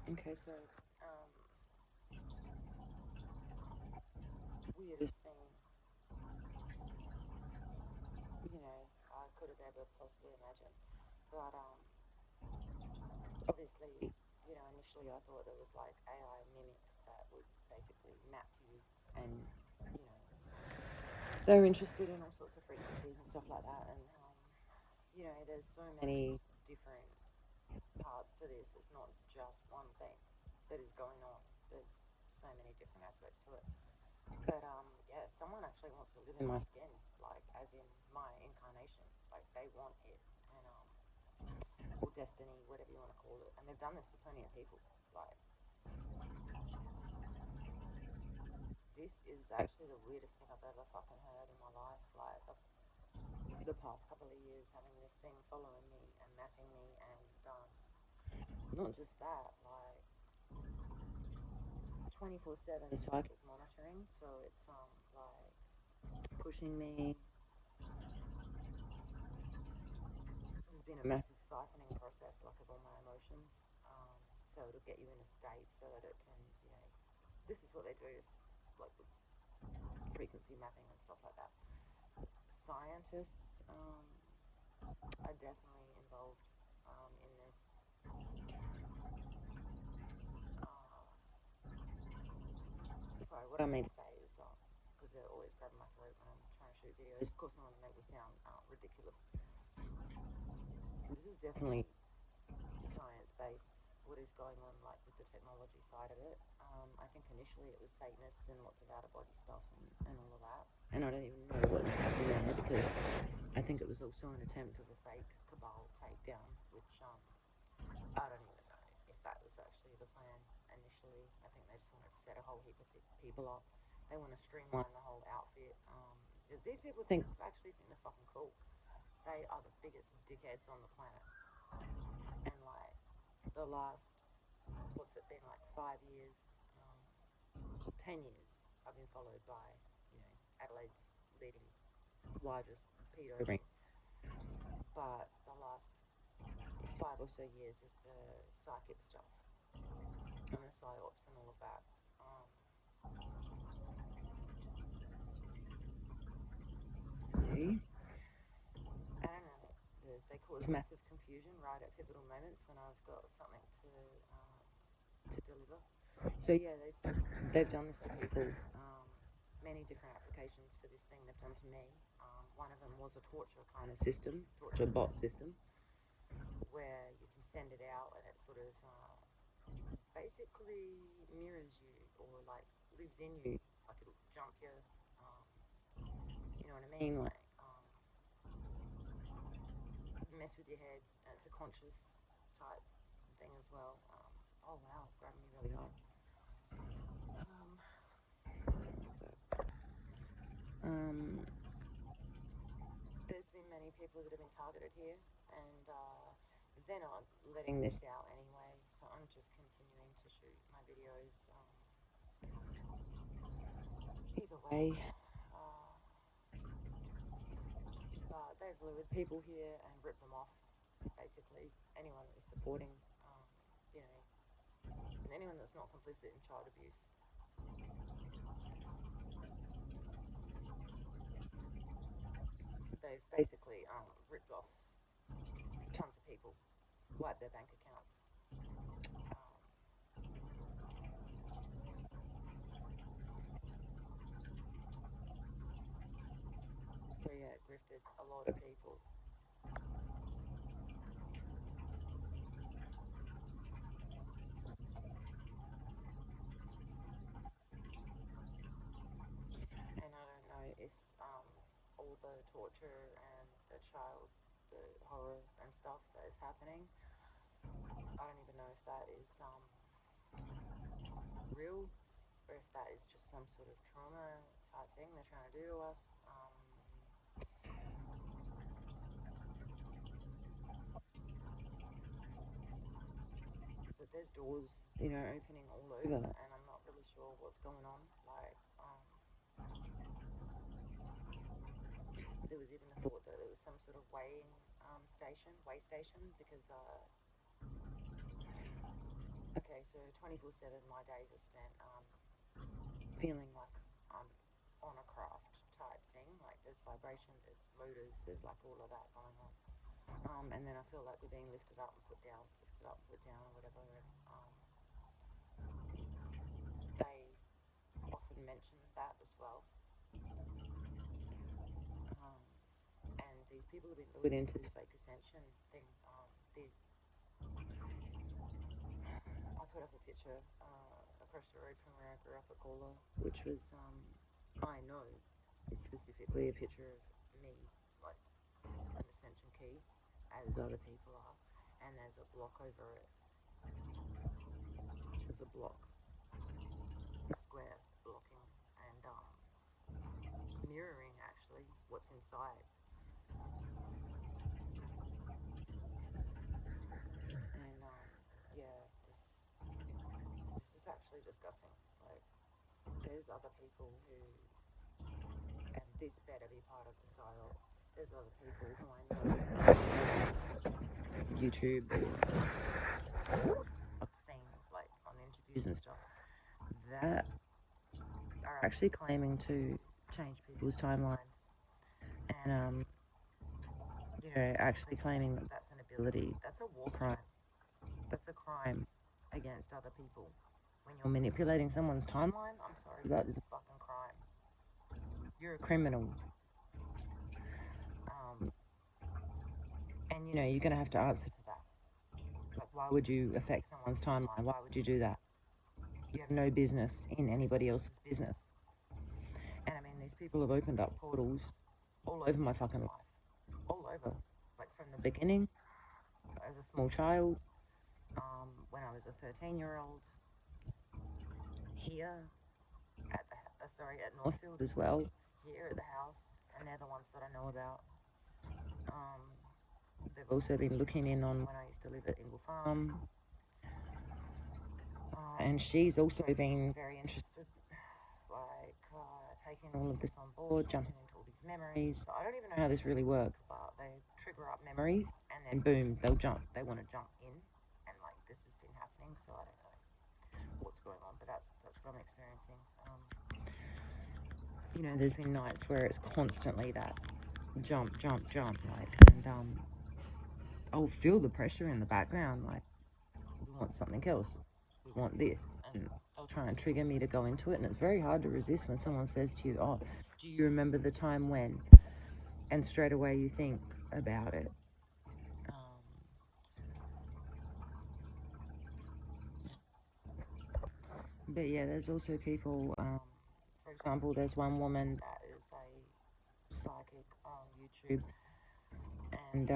Okay, so weirdest thing, I could have ever possibly imagined. But obviously, initially I thought there was like AI mimics that would basically map you, and they're interested in all sorts of frequencies and stuff like that. And there's so many different parts to this. It's not just one thing that is going on. There's so many different aspects to it. But yeah, someone actually wants to live in my skin, like as in my incarnation. Like they want it, and or destiny, whatever you want to call it. And they've done this to plenty of people. Like this is actually the weirdest thing I've ever fucking heard in my life. Like the past couple of years, having this thing following me and mapping me, and not just that, like 24/7 psychic monitoring. So it's like pushing me. There's been a massive siphoning process, like of all my emotions. So it'll get you in a state so that it can, this is what they do, like with frequency mapping and stuff like that. Scientists are definitely involved in this. Sorry, what I mean to say is, because they're always grabbing my throat when I'm trying to shoot videos. Of course, I want to make me sound ridiculous. This is definitely science-based. What is going on, like with the technology side of it? I think initially it was Satanists and lots of out-of-body stuff and all of that. And I don't even know what's happening there because I think it was also an attempt of a fake cabal takedown, which I don't even know if that was actually the plan initially. I think they just wanted to set a whole heap of people up. They want to streamline the whole outfit because these people actually think they're fucking cool. They are the biggest dickheads on the planet. And like the last, what's it been, like 5 years, 10 years, I've been followed by, Adelaide's leading largest pedo ring. But the last 5 or so years is the psychic stuff and the psyops and all of that. See? I don't know. They cause massive confusion right at pivotal moments when I've got something to deliver. So yeah, they've done this to people. Many different applications for this thing they've done to me. One of them was a torture kind of system, torture bot system, where you can send it out and it sort of basically mirrors you or like lives in you. Like it'll jump you. You know what I mean? Like mess with your head. And it's a conscious type thing as well. Oh wow, grabbed me really hard. There's been many people that have been targeted here, and they're not letting this out anyway. So I'm just continuing to shoot my videos. Either way, but they've lured people here and ripped them off. Basically, anyone that is supporting, and anyone that's not complicit in child abuse. They've basically ripped off tons of people, wiped their bank accounts. So yeah, it grifted a lot of people. And I don't know if all the torture and the horror and stuff that is happening, I don't even know if that is real or if that is just some sort of trauma type thing they're trying to do to us. But there's doors, opening all over, and I'm not really sure what's going on. Like, there was even a thought that it was some sort of way station, because okay, so 24/7, my days are spent feeling like I'm on a craft type thing. Like there's vibration, there's motors, there's like all of that going on. And then I feel like we're being lifted up and put down, or whatever. And they often mention that as well. And these people have been lured into this fake ascension thing. I put up a picture across the road from where I grew up at Gawler, which was, I know, is specifically a picture of me, like an ascension key, as other people are, and there's a block over it. There's a block, a square blocking, and mirroring actually what's inside. And yeah, this is actually disgusting. Like, there's other people who, and this better be part of the psyop, there's other people who I know, YouTube, I've seen like on interviews and stuff, that are actually claiming to change people's timelines, and actually claiming that that's an ability. That's a war crime. That's a crime against other people. When you're manipulating someone's timeline, I'm sorry, that is a fucking crime. You're a criminal. And you're going to have to answer to that. Like, why would you affect someone's timeline? Why would you do that? You have no business in anybody else's business. And I mean, these people have opened up portals all over my fucking life. All over. Like from the beginning, as a small child, when I was a 13-year-old, here at Northfield as well, here at the house, and they're the ones that I know about. They've also been looking in on when I used to live at Ingle Farm, and she's also been very interested, like taking all of this on board, jumping into all these memories. So I don't even know how this really works, but they trigger up memories, and then boom, they want to jump in, and like this has been happening. So I don't know what's going on, but that's what I'm experiencing. There's been nights where it's constantly that jump, like, and I'll feel the pressure in the background, like, we want something else, we want this, and they'll try and trigger me to go into it, and it's very hard to resist when someone says to you, oh, do you remember the time when, and straight away you think about it. But yeah, there's also people, for example, there's one woman that is a psychic on YouTube, and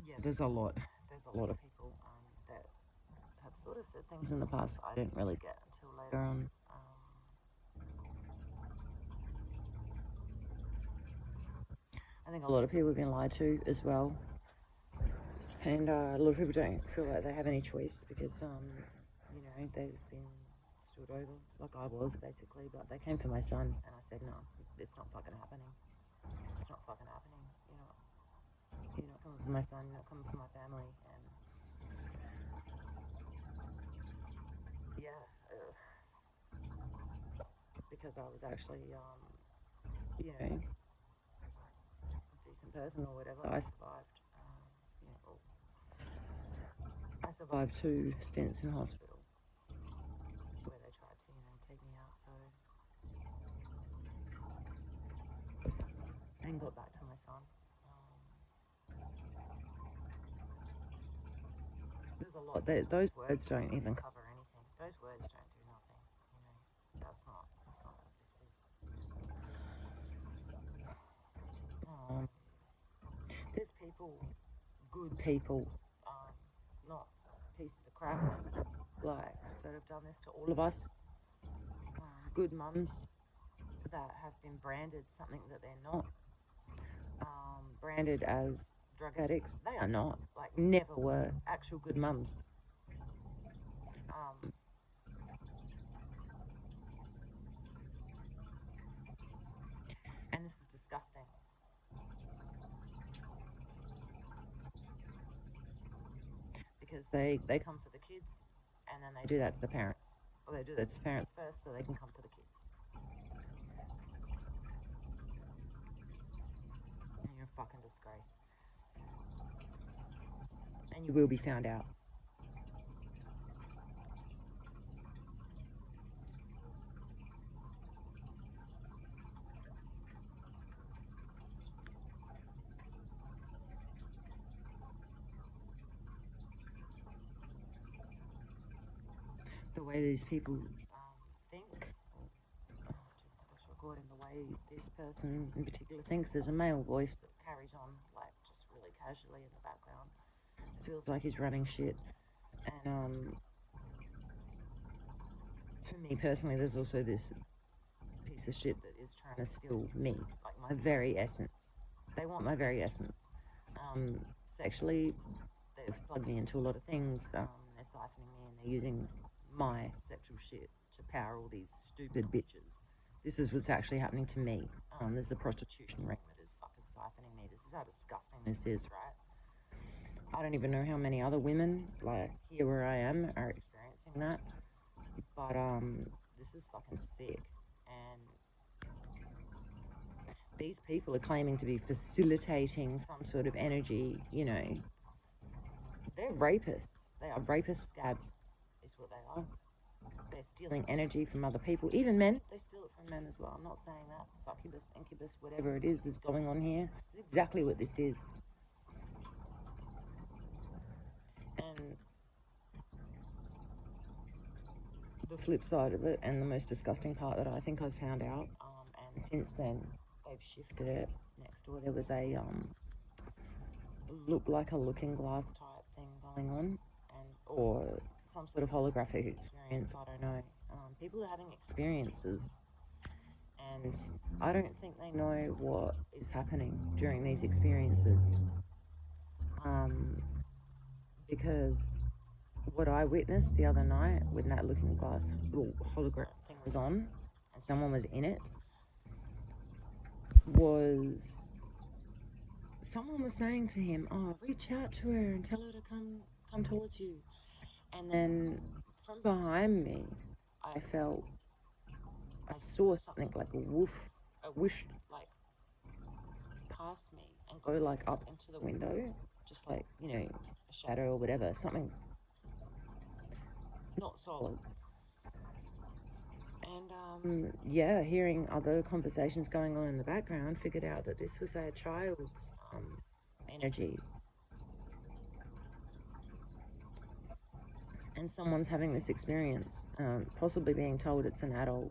yeah, there's a lot of people that have sort of said things in the past I didn't really get until later on. I think a lot of people have been lied to as well, and a lot of people don't feel like they have any choice because they've been stood over, like I was basically. But they came for my son, and I said, no, it's not fucking happening. It's not fucking happening. You're not coming for my son, you're not coming for my family. And yeah, because I was actually a decent person or whatever, I survived. I survived 2 stints in hospital where they tried to take me out, so, and got back to my son. There's a lot. Those words don't even cover anything. Those words don't do nothing. That's not what this is. There's people, good people, not pieces of crap, like, that have done this to all of us. Good mums that have been branded something that they're not. Branded as drug addicts. They are not. Like, never were. Actual good mums. And the this is disgusting. Because they come for the kids, and then they do that to the parents. Or they do that to the parents first so they can come for the kids. And you're a fucking disgrace. And you will be found out. The way these people think, recording the way this person in particular thinks, there's a male voice that carries on like just really casually in the background. It feels like he's running shit. And for me personally, there's also this piece of shit that is trying to steal me, like my very essence. They want my very essence. Sexually, they've plugged me into a lot of things. They're siphoning me and they're using my sexual shit to power all these stupid bitches. This is what's actually happening to me. There's a prostitution ring that is fucking siphoning me. This is how disgusting this is, right? I don't even know how many other women, like here where I am, are experiencing that. But this is fucking sick. And these people are claiming to be facilitating some sort of energy, you know. They're rapists. They are rapist scabs, is what they are. They're stealing energy from other people. Even men, they steal it from men as well. I'm not saying that. Succubus, incubus, whatever it is going on here. It's exactly what this is. And the flip side of it, and the most disgusting part that I think I've found out, and since then they've shifted it. Next door there was a look like a looking glass type thing going on, or some sort of holographic experience, I don't know. People are having experiences, and I don't think they know what is happening during these experiences. Because what I witnessed the other night when that looking glass hologram thing was on, and someone was in it, was someone was saying to him, "Oh, reach out to her and tell her to come towards you." And then from behind me, I saw something like a whoosh, like past me and go like up into the window, just like, you know, a shadow or whatever, something not solid. And yeah, hearing other conversations going on in the background, figured out that this was a child's energy. And someone's having this experience, possibly being told it's an adult.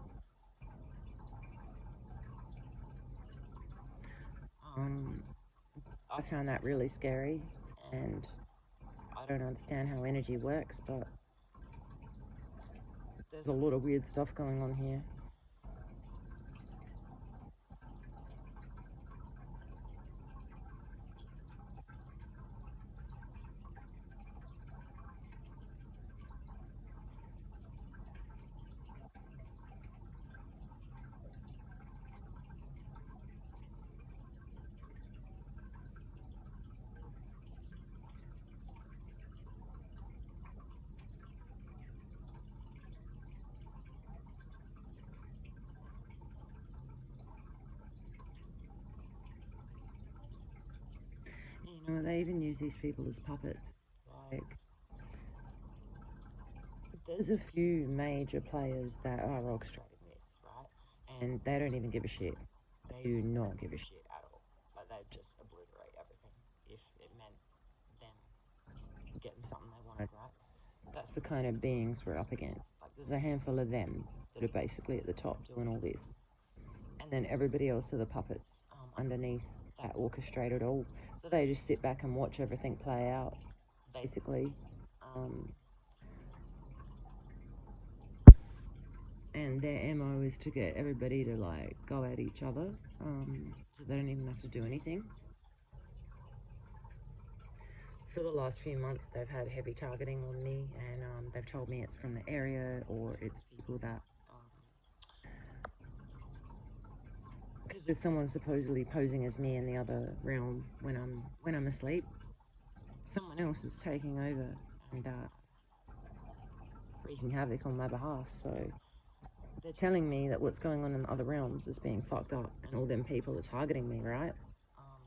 I found that really scary, and I don't understand how energy works, but there's a lot of weird stuff going on here. You know, they even use these people as puppets. Like, there's a few major players that are orchestrating this, right? And they don't even give a shit. They do not give a shit at all. Like, they just obliterate everything if it meant them getting something they wanted, right? That's the kind of beings we're up against. Like, there's a handful of them that are basically at the top doing all this. And then everybody else are the puppets underneath that orchestrate it all. So they just sit back and watch everything play out, basically. And their MO is to get everybody to, like, go at each other, so they don't even have to do anything. For the last few months, they've had heavy targeting on me, and they've told me it's from the area, or it's people that, because just someone supposedly posing as me in the other realm when I'm asleep. Someone else is taking over and wreaking havoc on my behalf. So they're telling me that what's going on in the other realms is being fucked up, and all them people are targeting me, right?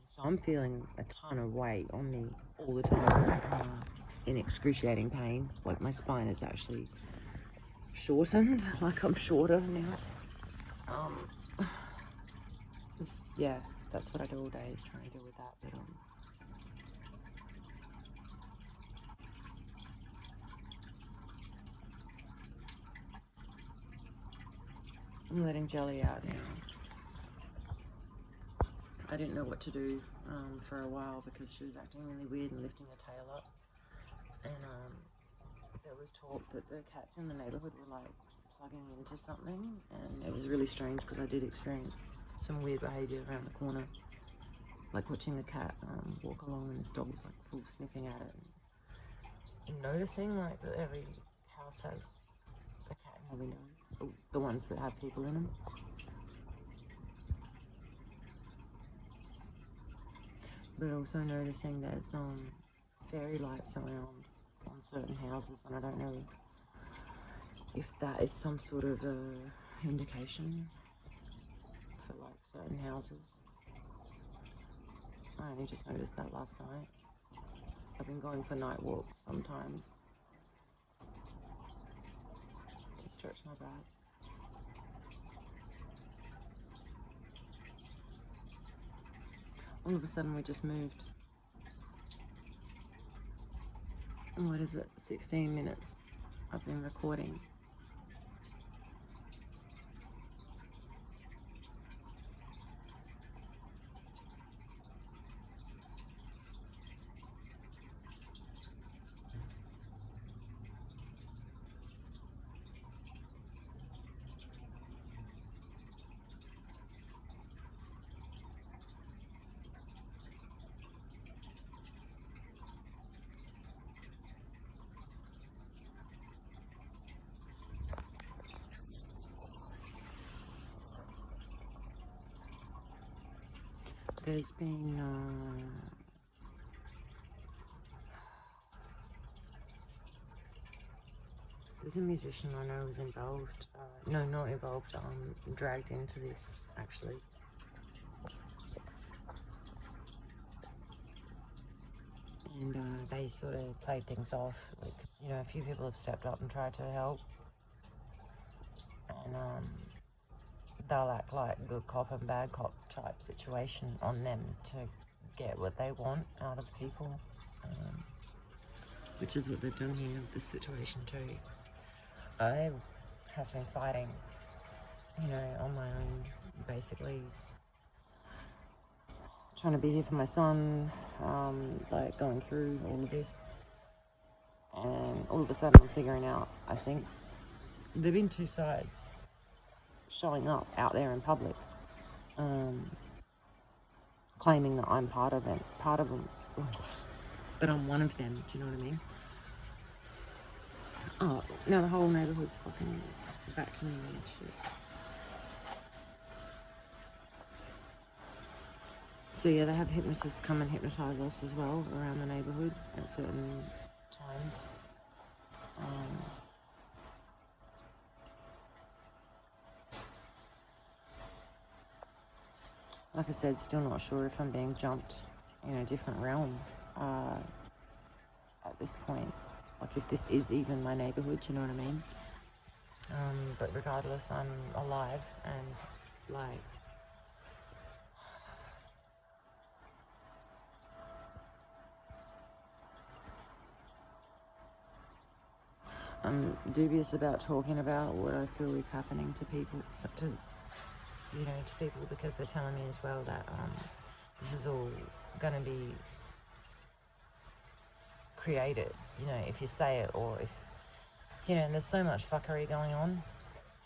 So I'm feeling a ton of weight on me all the time, in excruciating pain. Like my spine is actually shortened, like I'm shorter now. Yeah, that's what I do all day, is trying to deal with that. But I'm letting Jelly out now. I didn't know what to do for a while because she was acting really weird and lifting her tail up. And there was talk that the cats in the neighbourhood were like plugging into something, and it was really strange because I did experience some weird behaviour around the corner, like watching the cat walk along and this dog was like full sniffing at it, and noticing like that every house has a cat in the window, the ones that have people in them. But also noticing there's fairy lights around on certain houses, and I don't know if that is some sort of indication for like certain houses. I only just noticed that last night. I've been going for night walks sometimes to stretch my back. All of a sudden we just moved. What is it? 16 minutes I've been recording. There's been there's a musician I know was involved, no, not involved, dragged into this actually. And they sort of played things off, because, you know, a few people have stepped up and tried to help, and they'll act like good cop and bad cop type situation on them to get what they want out of people, which is what they've done here with this situation too. I have been fighting, you know, on my own, basically trying to be here for my son, like going through all of this, and all of a sudden I'm figuring out, I think there've been two sides showing up out there in public, claiming that I'm part of them, but I'm one of them, do you know what I mean? Oh, now the whole neighbourhood's fucking vacuuming and shit. So yeah, they have hypnotists come and hypnotise us as well around the neighbourhood at certain times. Like I said, still not sure if I'm being jumped in a different realm at this point. Like if this is even my neighbourhood, you know what I mean? But regardless, I'm alive and like, I'm dubious about talking about what I feel is happening to people, to people, because they're telling me as well that this is all gonna be created, you know, if you say it, or if, you know, and there's so much fuckery going on.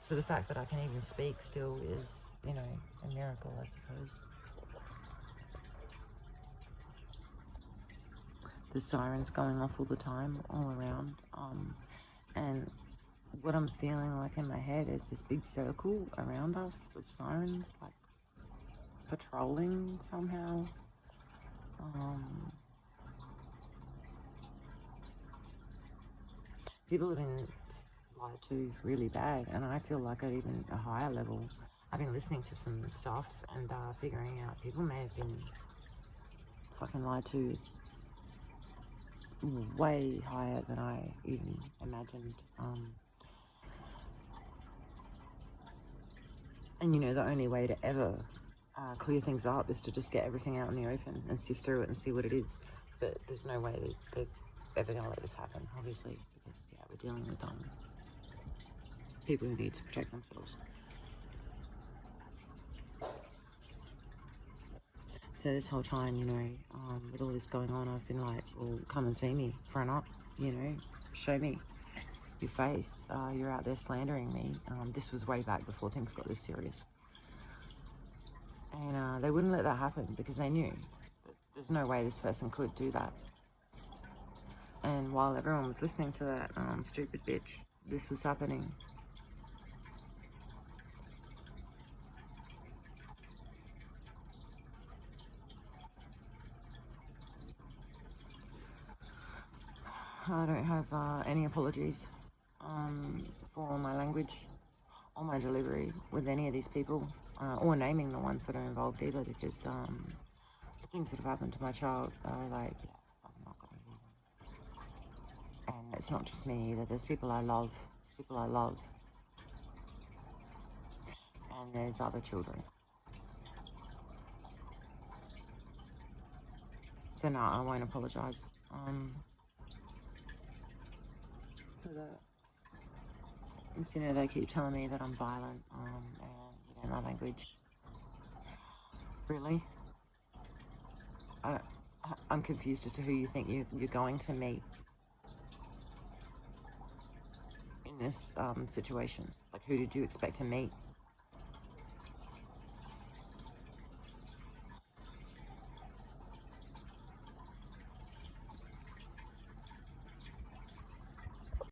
So the fact that I can even speak still is, you know, a miracle, I suppose. There's sirens going off all the time, all around. And what I'm feeling like in my head is this big circle around us of sirens, like patrolling somehow. People have been lied to really bad, and I feel like at even a higher level, I've been listening to some stuff and figuring out people may have been fucking lied to way higher than I even imagined. And you know, the only way to ever clear things up is to just get everything out in the open and sift through it and see what it is. But there's no way they're ever going to let this happen, obviously, because yeah, we're dealing with people who need to protect themselves. So this whole time, you know, with all this going on, I've been like, well, come and see me, front up, you know, show me your face. You're out there slandering me. This was way back before things got this serious. And they wouldn't let that happen because they knew that there's no way this person could do that. And while everyone was listening to that stupid bitch, this was happening. I don't have any apologies for my language or my delivery with any of these people, or naming the ones that are involved either, because the things that have happened to my child are like, yeah, I'm not going to do them. And it's not just me either. There's people I love. And there's other children. So no, I won't apologise for that. Because, you know, they keep telling me that I'm violent, and, you know, my language. Really? I'm confused as to who you think you're going to meet in this situation. Like, who did you expect to meet?